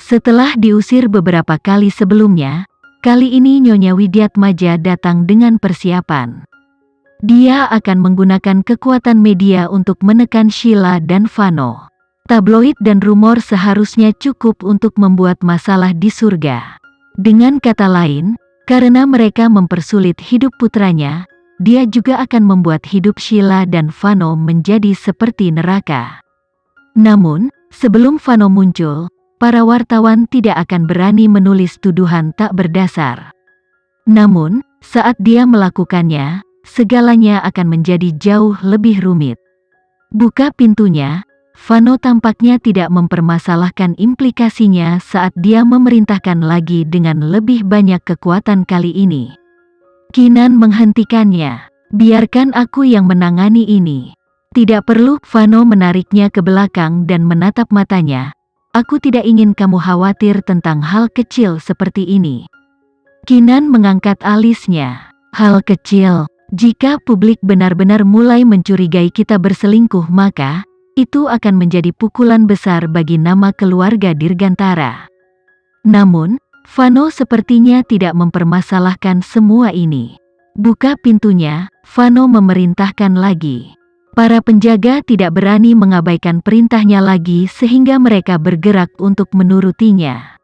Setelah diusir beberapa kali sebelumnya, kali ini Nyonya Widyatmaja datang dengan persiapan. Dia akan menggunakan kekuatan media untuk menekan Sheila dan Vano. Tabloid dan rumor seharusnya cukup untuk membuat masalah di surga. Dengan kata lain, karena mereka mempersulit hidup putranya, dia juga akan membuat hidup Sheila dan Vano menjadi seperti neraka. Namun, sebelum Vano muncul, para wartawan tidak akan berani menulis tuduhan tak berdasar. Namun, saat dia melakukannya, segalanya akan menjadi jauh lebih rumit. Buka pintunya. Vano tampaknya tidak mempermasalahkan implikasinya saat dia memerintahkan lagi dengan lebih banyak kekuatan kali ini. Kinan menghentikannya. Biarkan aku yang menangani ini. Tidak perlu. Vano menariknya ke belakang dan menatap matanya. Aku tidak ingin kamu khawatir tentang hal kecil seperti ini. Kinan mengangkat alisnya. Hal kecil. Jika publik benar-benar mulai mencurigai kita berselingkuh, maka itu akan menjadi pukulan besar bagi nama keluarga Dirgantara. Namun, Vano sepertinya tidak mempermasalahkan semua ini. Buka pintunya. Vano memerintahkan lagi. Para penjaga tidak berani mengabaikan perintahnya lagi sehingga mereka bergerak untuk menurutinya.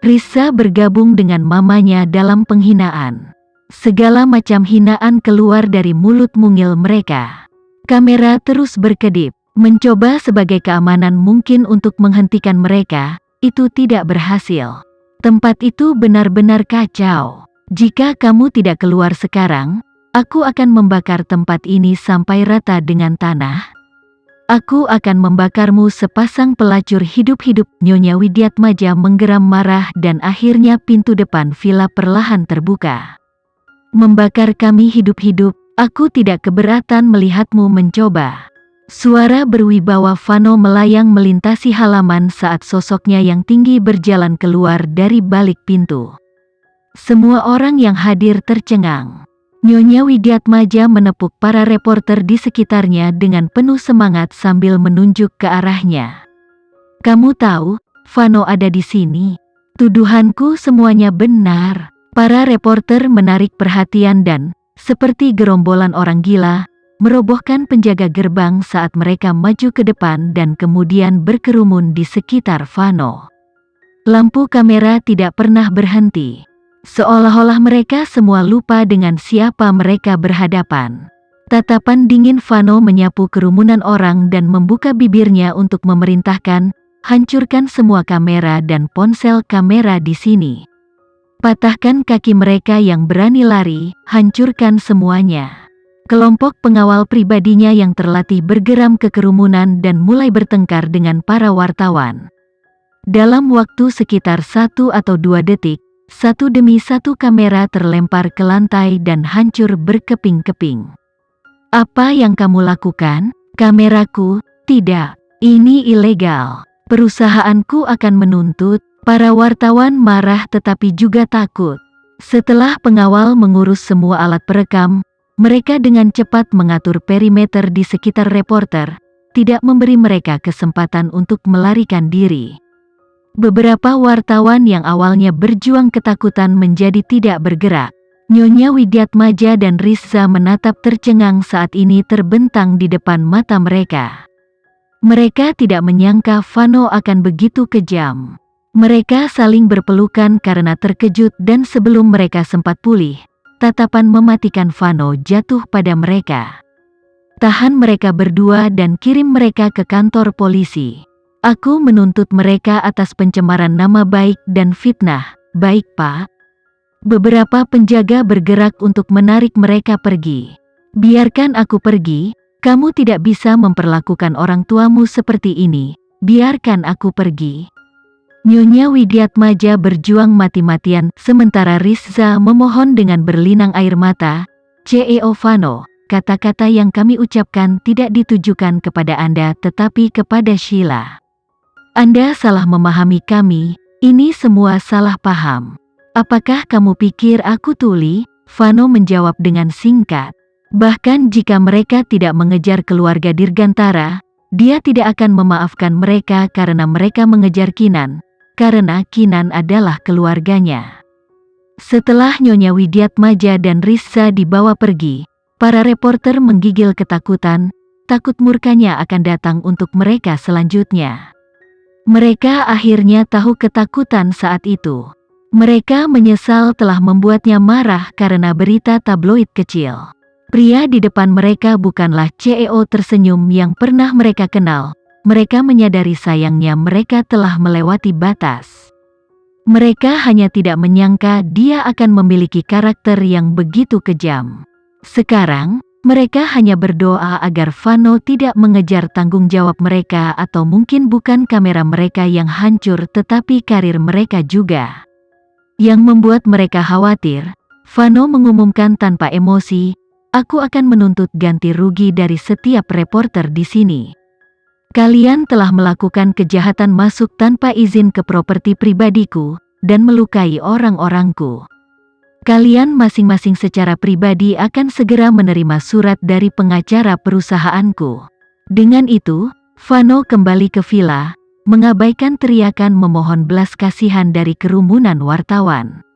Risa bergabung dengan mamanya dalam penghinaan. Segala macam hinaan keluar dari mulut mungil mereka. Kamera terus berkedip. Mencoba sebagai keamanan mungkin untuk menghentikan mereka, itu tidak berhasil. Tempat itu benar-benar kacau. Jika kamu tidak keluar sekarang, aku akan membakar tempat ini sampai rata dengan tanah. Aku akan membakarmu sepasang pelacur hidup-hidup. Nyonya Widyatmaja menggeram marah dan akhirnya pintu depan villa perlahan terbuka. Membakar kami hidup-hidup, aku tidak keberatan melihatmu mencoba. Suara berwibawa Vano melayang melintasi halaman saat sosoknya yang tinggi berjalan keluar dari balik pintu. Semua orang yang hadir tercengang. Nyonya Widyatmaja menepuk para reporter di sekitarnya dengan penuh semangat sambil menunjuk ke arahnya. Kamu tahu, Vano ada di sini. Tuduhanku semuanya benar. Para reporter menarik perhatian dan, seperti gerombolan orang gila, merobohkan penjaga gerbang saat mereka maju ke depan dan kemudian berkerumun di sekitar Vano. Lampu kamera tidak pernah berhenti. Seolah-olah mereka semua lupa dengan siapa mereka berhadapan. Tatapan dingin Vano menyapu kerumunan orang dan membuka bibirnya untuk memerintahkan, hancurkan semua kamera dan ponsel kamera di sini. Patahkan kaki mereka yang berani lari, hancurkan semuanya. Kelompok pengawal pribadinya yang terlatih bergeram ke kerumunan dan mulai bertengkar dengan para wartawan. Dalam waktu sekitar 1 atau 2 detik, satu demi satu kamera terlempar ke lantai dan hancur berkeping-keping. Apa yang kamu lakukan? Kameraku? Tidak. Ini ilegal. Perusahaanku akan menuntut. Para wartawan marah tetapi juga takut. Setelah pengawal mengurus semua alat perekam, mereka dengan cepat mengatur perimeter di sekitar reporter, tidak memberi mereka kesempatan untuk melarikan diri. Beberapa wartawan yang awalnya berjuang ketakutan menjadi tidak bergerak. Nyonya Widyatmaja dan Risa menatap tercengang saat ini terbentang di depan mata mereka. Mereka tidak menyangka Vano akan begitu kejam. Mereka saling berpelukan karena terkejut dan sebelum mereka sempat pulih, tatapan mematikan Vano jatuh pada mereka. Tahan mereka berdua dan kirim mereka ke kantor polisi. Aku menuntut mereka atas pencemaran nama baik dan fitnah. Baik, Pak. Beberapa penjaga bergerak untuk menarik mereka pergi. Biarkan aku pergi, kamu tidak bisa memperlakukan orang tuamu seperti ini. Biarkan aku pergi. Nyonya Widyatmaja berjuang mati-matian, sementara Risa memohon dengan berlinang air mata. CEO Vano, kata-kata yang kami ucapkan tidak ditujukan kepada Anda tetapi kepada Sheila. Anda salah memahami kami, ini semua salah paham. Apakah kamu pikir aku tuli? Vano menjawab dengan singkat. Bahkan jika mereka tidak mengejar keluarga Dirgantara, dia tidak akan memaafkan mereka karena mereka mengejar Kinan. karena Kinan adalah keluarganya. Setelah Nyonya Widyatmaja dan Rissa dibawa pergi, para reporter menggigil ketakutan, takut murkanya akan datang untuk mereka selanjutnya. Mereka akhirnya tahu ketakutan saat itu. Mereka menyesal telah membuatnya marah karena berita tabloid kecil. Pria di depan mereka bukanlah CEO tersenyum yang pernah mereka kenal. Mereka menyadari sayangnya mereka telah melewati batas. Mereka hanya tidak menyangka dia akan memiliki karakter yang begitu kejam. Sekarang, mereka hanya berdoa agar Vano tidak mengejar tanggung jawab mereka, atau mungkin bukan kamera mereka yang hancur tetapi karir mereka juga. Yang membuat mereka khawatir, Vano mengumumkan tanpa emosi, "Aku akan menuntut ganti rugi dari setiap reporter di sini. Kalian telah melakukan kejahatan masuk tanpa izin ke properti pribadiku, dan melukai orang-orangku. Kalian masing-masing secara pribadi akan segera menerima surat dari pengacara perusahaanku." Dengan itu, Vano kembali ke villa, mengabaikan teriakan memohon belas kasihan dari kerumunan wartawan.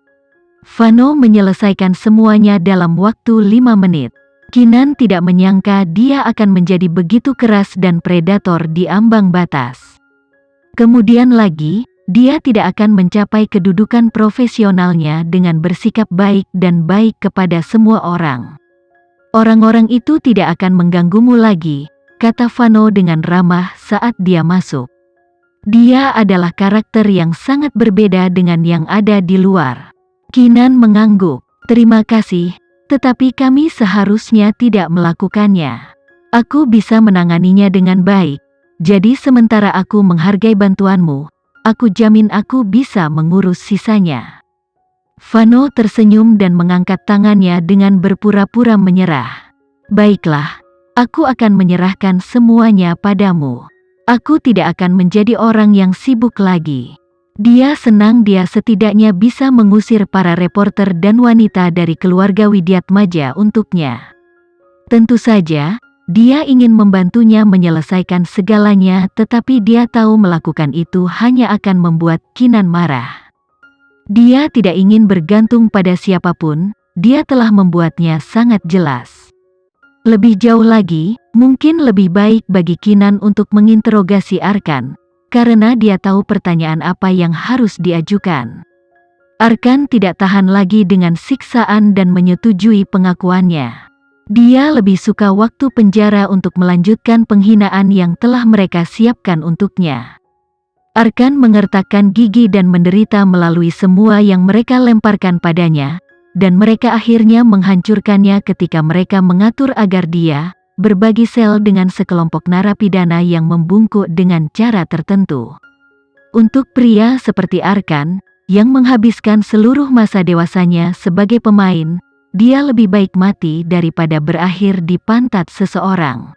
Vano menyelesaikan semuanya dalam waktu 5 menit. Kinan tidak menyangka dia akan menjadi begitu keras dan predator di ambang batas. Kemudian lagi, dia tidak akan mencapai kedudukan profesionalnya dengan bersikap baik dan baik kepada semua orang. "Orang-orang itu tidak akan mengganggumu lagi," kata Vano dengan ramah saat dia masuk. Dia adalah karakter yang sangat berbeda dengan yang ada di luar. Kinan mengangguk. "Terima kasih, tetapi kami seharusnya tidak melakukannya. Aku bisa menanganinya dengan baik, jadi sementara aku menghargai bantuanmu, aku jamin aku bisa mengurus sisanya." Vano tersenyum dan mengangkat tangannya dengan berpura-pura menyerah. "Baiklah, aku akan menyerahkan semuanya padamu. Aku tidak akan menjadi orang yang sibuk lagi." Dia senang dia setidaknya bisa mengusir para reporter dan wanita dari keluarga Widyatmaja untuknya. Tentu saja, dia ingin membantunya menyelesaikan segalanya, tetapi dia tahu melakukan itu hanya akan membuat Kinan marah. Dia tidak ingin bergantung pada siapapun, dia telah membuatnya sangat jelas. Lebih jauh lagi, mungkin lebih baik bagi Kinan untuk menginterogasi Arkan, karena dia tahu pertanyaan apa yang harus diajukan. Arkan tidak tahan lagi dengan siksaan dan menyetujui pengakuannya. Dia lebih suka waktu penjara untuk melanjutkan penghinaan yang telah mereka siapkan untuknya. Arkan mengertakkan gigi dan menderita melalui semua yang mereka lemparkan padanya, dan mereka akhirnya menghancurkannya ketika mereka mengatur agar dia berbagi sel dengan sekelompok narapidana yang membungkuk dengan cara tertentu. Untuk pria seperti Arkan, yang menghabiskan seluruh masa dewasanya sebagai pemain, dia lebih baik mati daripada berakhir di pantat seseorang.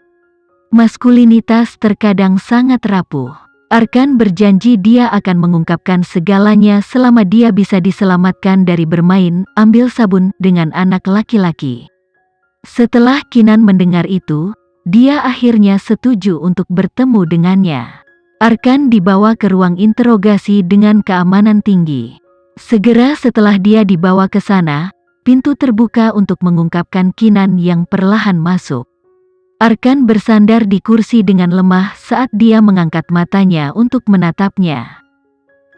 Maskulinitas terkadang sangat rapuh. Arkan berjanji dia akan mengungkapkan segalanya selama dia bisa diselamatkan dari bermain ambil sabun dengan anak laki-laki. Setelah Kinan mendengar itu, dia akhirnya setuju untuk bertemu dengannya. Arkan dibawa ke ruang interogasi dengan keamanan tinggi. Segera setelah dia dibawa ke sana, pintu terbuka untuk mengungkapkan Kinan yang perlahan masuk. Arkan bersandar di kursi dengan lemah saat dia mengangkat matanya untuk menatapnya.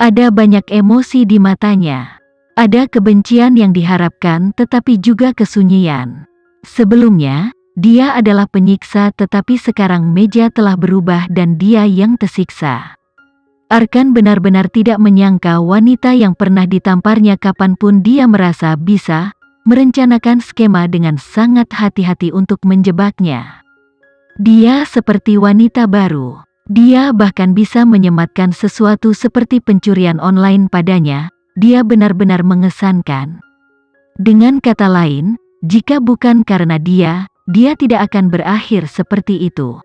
Ada banyak emosi di matanya. Ada kebencian yang diharapkan tetapi juga kesunyian. Sebelumnya, dia adalah penyiksa, tetapi sekarang meja telah berubah dan dia yang tersiksa. Arkan benar-benar tidak menyangka wanita yang pernah ditamparnya kapanpun dia merasa bisa merencanakan skema dengan sangat hati-hati untuk menjebaknya. Dia seperti wanita baru. Dia bahkan bisa menyematkan sesuatu seperti pencurian online padanya. Dia benar-benar mengesankan. Dengan kata lain, jika bukan karena dia tidak akan berakhir seperti itu.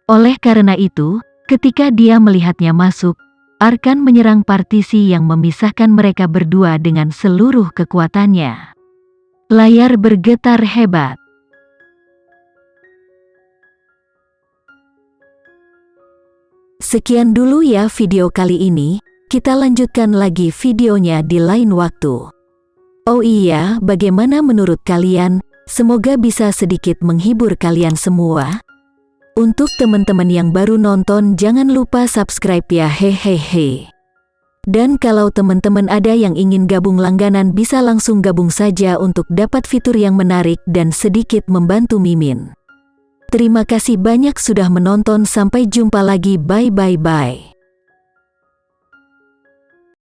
Oleh karena itu, ketika dia melihatnya masuk, Arkan menyerang partisi yang memisahkan mereka berdua dengan seluruh kekuatannya. Layar bergetar hebat. Sekian dulu ya video kali ini. Kita lanjutkan lagi videonya di lain waktu. Oh iya, bagaimana menurut kalian? Semoga bisa sedikit menghibur kalian semua. Untuk teman-teman yang baru nonton, jangan lupa subscribe ya, hehehe. Dan kalau teman-teman ada yang ingin gabung langganan, bisa langsung gabung saja untuk dapat fitur yang menarik dan sedikit membantu Mimin. Terima kasih banyak sudah menonton, sampai jumpa lagi, bye.